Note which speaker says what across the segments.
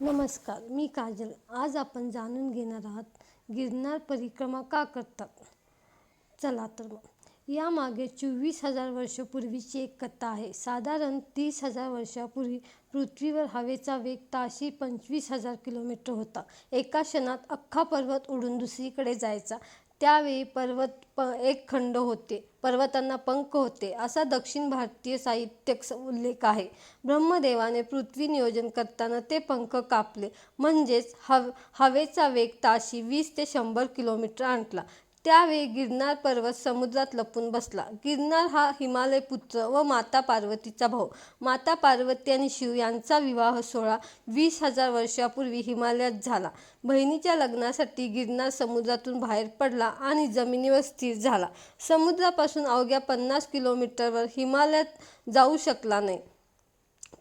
Speaker 1: नमस्कार, मी काजल. आज आपण जाणून घेणार आहात गिरनार परिक्रमा का करतात. चला तर मग. यामागे 24,000 वर्षापूर्वीची एक कथा आहे. साधारण 30,000 वर्षापूर्वी पृथ्वीवर हवेचा वेग ताशी 25,000 किलोमीटर होता. एका क्षणात अख्खा पर्वत उडून दुसरीकडे जायचा. त्यावेळी एक खंड होते, पर्वतांना पंख होते, असा दक्षिण भारतीय साहित्यात उल्लेख आहे. ब्रह्मदेवाने पृथ्वी नियोजन करताना ते पंख कापले, म्हणजेच हवेचा वेग ताशी 20 ते 100 किलोमीटर आणला. त्यावेळी गिरनार पर्वत समुद्रात लपून बसला. गिरनार हा हिमालय पुत्र व माता पार्वतीचा भाऊ. माता पार्वती आणि शिव यांचा विवाह सोहळा 20,000 वर्षापूर्वी हिमालयात झाला. बहिणीच्या लग्नासाठी गिरनार समुद्रातून बाहेर पडला आणि जमिनीवर स्थिर झाला. समुद्रापासून अवघ्या 50 किलोमीटरवर हिमालयात जाऊ शकला नाही.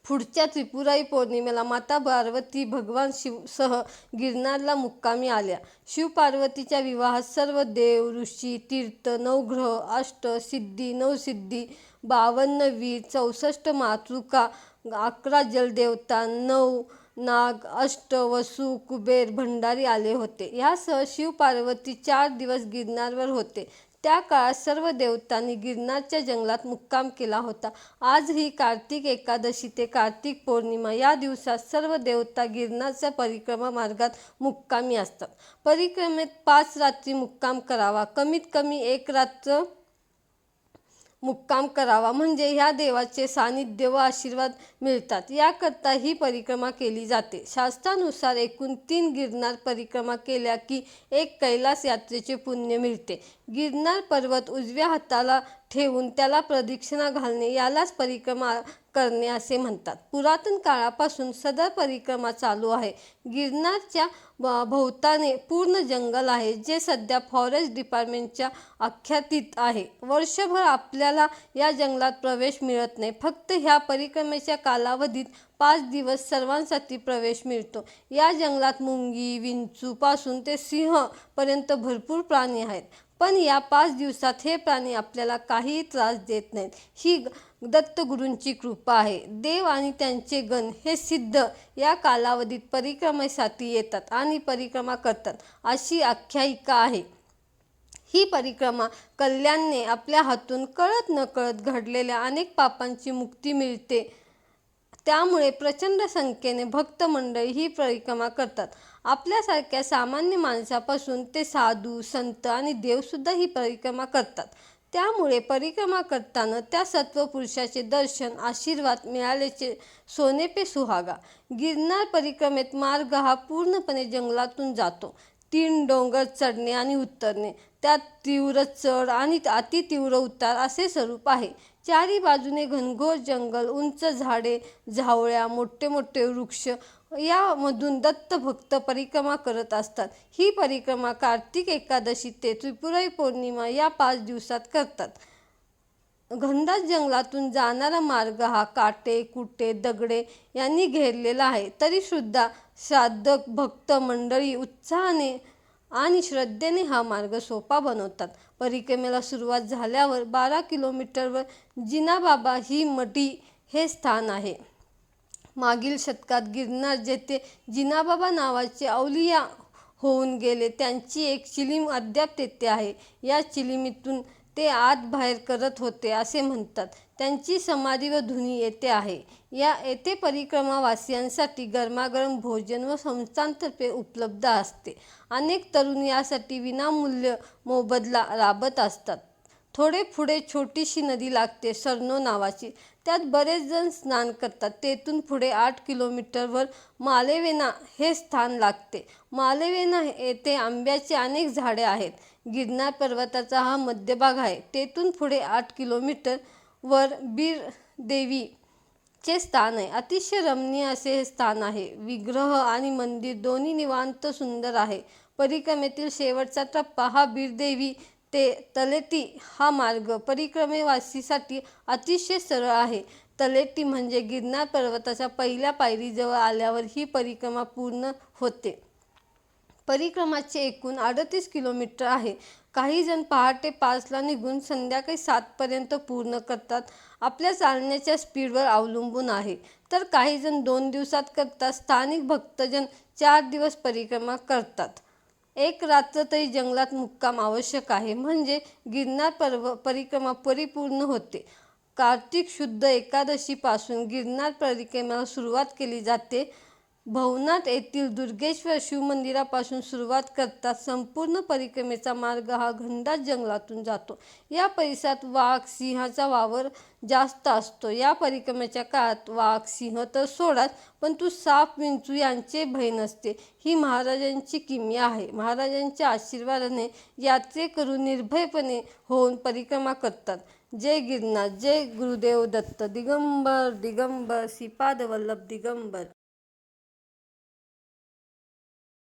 Speaker 1: पुढच्या त्रिपुरारी पौर्णिमेला माता पार्वती भगवान शिवसह गिरनारला मुक्कामी आल्या. शिव-पार्वतीच्या विवाहात सर्व देव, ऋषी, तीर्थ, नवग्रह, सिद्धी, नवसिद्धी, 52 वीर, 64 मातृका, 11 जलदेवता, 9 नाग, वसु, कुबेर, भंडारी आले होते. यासह शिव-पार्वती 4 दिवस गिरनारवर होते. त्या काळात सर्व देवतांनी गिरनारच्या जंगलात मुक्काम केला होता. आजही कार्तिक एकादशी ते कार्तिक पौर्णिमा या दिवसात सर्व देवता गिरनारच्या परिक्रमा मार्गात मुक्कामी असतात. परिक्रमेत 5 रात्री मुक्काम करावा. कमीत कमी 1 रात्र मुक्काम करावा, म्हणजे ह्या देवाचे सानिध्य व आशीर्वाद मिळतात. याकरता ही परिक्रमा केली जाते. शास्त्रानुसार एकूण 3 गिरनार परिक्रमा केल्या की 1 कैलास यात्रेचे पुण्य मिळते. गिरनार पर्वत उजव्या हाताला ठेवून त्याला प्रदक्षिणा घालणे यालाच परिक्रमा करणे असे म्हणतात. पुरातन काळापासून सदर परिक्रमा चालू आहे. गिरनारच्या भोवताने पूर्ण जंगल आहे, जे सध्या फॉरेस्ट डिपार्टमेंटच्या अखत्यारीत आहे. वर्षभर आपल्याला या जंगलात प्रवेश मिळत नाही. फक्त ह्या परिक्रमेच्या कालावधीत 5 दिवस सर्वांसाठी प्रवेश मिळतो. या जंगलात मुंगी, विंचू पासून ते सिंह पर्यंत भरपूर प्राणी आहेत. पण या 5 दिवसात हे प्राणी आपल्याला काहीही त्रास देत नाहीत. ही दत्तगुरूंची कृपा आहे. देव आणि त्यांचे गण हे सिद्ध या कालावधीत परिक्रमेसाठी येतात आणि परिक्रमा करतात, अशी आख्यायिका आहे. ही परिक्रमा कल्याणने आपल्या हातून कळत नकळत घडलेल्या अनेक पापांची मुक्ती मिळते. त्यामुळे प्रचंड संख्येने भक्त मंडळी ही परिक्रमा करतात. आपल्यासारख्या सामान्य माणसापासून ते साधू, संत आणि देवसुद्धा ही परिक्रमा करतात. त्यामुळे परिक्रमा करताना त्या सत्वपुरुषाचे दर्शन, आशीर्वाद मिळाल्याचे सोने पे सुहागा. गिरनार परिक्रमेत मार्ग हा पूर्णपणे जंगलातून जातो. 3 डोंगर चढणे आणि उतरणे, त्यात तीव्र चढ आणि अतितीव्र उतार असे स्वरूप आहे. चारी बाजूने घनघोर जंगल, उंच झाडे, झावळ्या, मोठे मोठे वृक्ष यामधून दत्तभक्त परिक्रमा करत असतात. ही परिक्रमा कार्तिक एकादशी ते त्रिपुरारी पौर्णिमा या 5 दिवसात करतात. घनदाट जंगलातून जाणारा मार्ग हा काटे, कुटे, दगडे यांनी घेरलेला आहे. तरीसुद्धा साधक भक्त मंडळी उत्साहाने आणि श्रद्धेने हा मार्ग सोपा बनवतात. परिक्रमेला सुरुवात झाल्यावर 12 किलोमीटरवर जिनाबाबा ही मढी हे स्थान आहे. मागील शतकात गिरनार जेथे जिनाबाबा नावाचे अवलिया होऊन गेले, त्यांची एक चिलीम अद्याप तेथे आहे. या चिलीमीतून ते आत बाहेर करत होते असे म्हणतात. त्यांची समाधी व धुनी येथे आहे. येथे परिक्रमावासियांसाठी गरमागरम भोजन व संस्थांतर्फे उपलब्ध असते. अनेक तरुण यासाठी विनामूल्य मोबदला राबत असतात. थोडे पुढे छोटीशी नदी लागते, सरनो नावाची. त्यात बरेच जण स्नान करतात. तेथून पुढे 8 किलोमीटरवर मालेवेना हे स्थान लागते. मालेवेना येथे आंब्याची अनेक झाडे आहेत. गिरनार पर्वताचा हा मध्यभाग आहे. तेथून पुढे 8 किलोमीटर वर बीरदेवी चे स्थान आहे. अतिशय रमणीय असे हे स्थान आहे. विग्रह आणि मंदिर दोन्ही निवांत सुंदर आहे. परिक्रमेतील शेवटचा टप्पा हा बीरदेवी ते तलेटी हा मार्ग परिक्रमेवासीसाठी अतिशय सरळ आहे. तलेटी म्हणजे गिरनार पर्वताच्या पहिल्या पायरीजवळ आल्यावर ही परिक्रमा पूर्ण होते. परिक्रमाचे एकूण 38 किलोमीटर आहे. काही जण पहाटे 5ला निघून संध्याकाळी 7पर्यंत पूर्ण करतात. आपल्या चालण्याच्या स्पीडवर अवलंबून आहे. तर काही जण 2 दिवसात करतात. स्थानिक भक्तजन 4 दिवस परिक्रमा करतात. एक रात्र तरी जंगलात मुक्काम आवश्यक आहे, म्हणजे गिरनार परिक्रमा परिपूर्ण होते. कार्तिक शुद्ध एकादशीपासून गिरनार परिक्रमेला सुरुवात केली जाते. भवनाथ येथील दुर्गेश्वर शिवमंदिरापासून सुरुवात करतात. संपूर्ण परिक्रमेचा मार्ग हा घनदाट जंगलातून जातो. या परिसरात वाघ, सिंहाचा वावर जास्त असतो. या परिक्रमेच्या काळात वाघ, सिंह तर सोडाच, पण साप, विंचू यांचे भय नसते. ही महाराजांची किमया आहे. महाराजांच्या आशीर्वादाने यात्रेकरू निर्भयपणे होऊन परिक्रमा करतात. जय गिरनार, जय गुरुदेव दत्त. दिगंबर दिगंबर श्रीपाद वल्लभ दिगंबर.